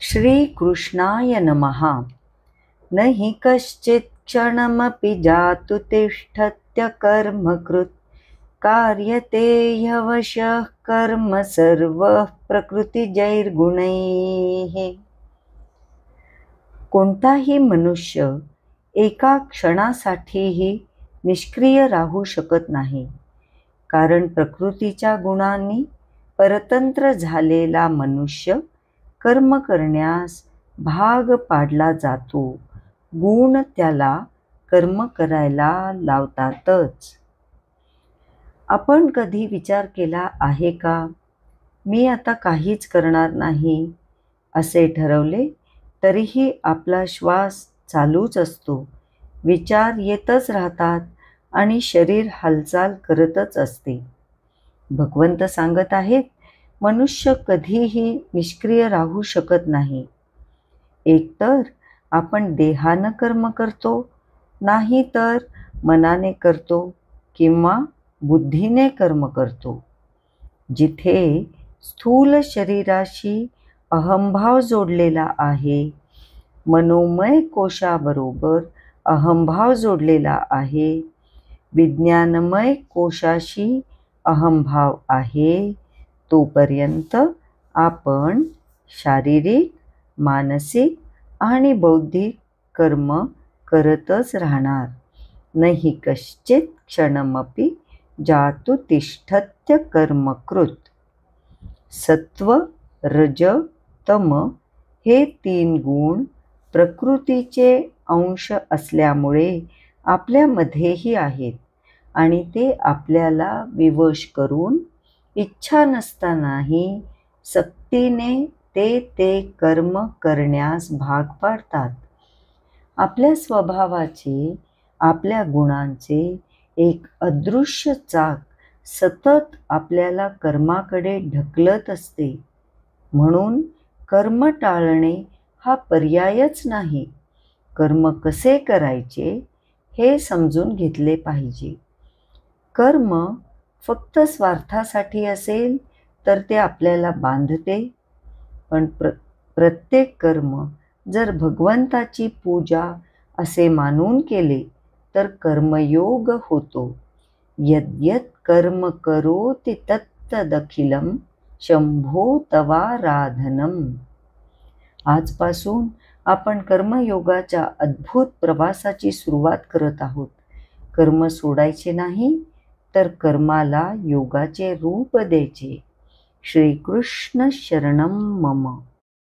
श्रीकृष्णाय नमः। न हि कश्चित् क्षणमपि जातु तिष्ठत्य कर्मकृत् कार्यते ह्यवशः कर्म सर्वः प्रकृतिजैर्गुणैः। कोणताही मनुष्य एका क्षणासाठीही निष्क्रिय राहू शकत नाही, कारण प्रकृतीच्या गुणांनी परतंत्र झालेला मनुष्य कर्म करण्यास भाग पाडला जातो. गुण त्याला कर्म करायला लावतातच. आपण कधी विचार केला आहे का, मी आता काहीच करणार नाही असे ठरवले तरीही आपला श्वास चालूच असतो, विचार येतच राहतात आणि शरीर हालचाल करतच असते. भगवंत सांगत आहेत, मनुष्य कधीही निष्क्रिय राहू शकत नाही. एकतर आपण देहानं कर्म करतो, नाही तर मनाने करतो किंवा बुद्धीने कर्म करतो. जिथे स्थूल शरीराशी अहंभाव जोडलेला आहे, मनोमय कोशाबरोबर अहंभाव जोडलेला आहे, विज्ञानमय कोशाशी अहंभाव आहे, तोपर्यंत आपण शारीरिक, मानसिक आणि बौद्धिक कर्म करतच राहणार. न हि कश्चित् क्षणमपि जातु तिष्ठत्य कर्मकृत्. सत्व, रज, तम हे 3 गुण प्रकृतीचे अंश असल्यामुळे आपल्यामध्येही आहेत आणि ते आपल्याला विवश करून इच्छा नसतानाही सक्तीने ते कर्म करण्यास भाग पाडतात. आपल्या स्वभावाचे, आपल्या गुणांचे एक अदृश्य चाक सतत आपल्याला कर्माकडे ढकलत असते. म्हणून कर्म टाळणे हा पर्यायच नाही. कर्म कसे करायचे हे समजून घेतले पाहिजे. कर्म फक्त स्वार्थासाठी असेल तर ते आपल्याला बांधते, पण प्रत्येक कर्म जर भगवंताची पूजा असे मानून केले तर कर्मयोग होतो. यद्यत् कर्म करोति तत्तदखिलं शंभो तवाराधनम. आजपासून आपण कर्मयोगाच्या अद्भुत प्रवासाची सुरुवात करत आहोत. कर्म सोडायचे नाही, तर कर्माला योगाचे रूप द्यायचे. श्रीकृष्ण शरणम मम.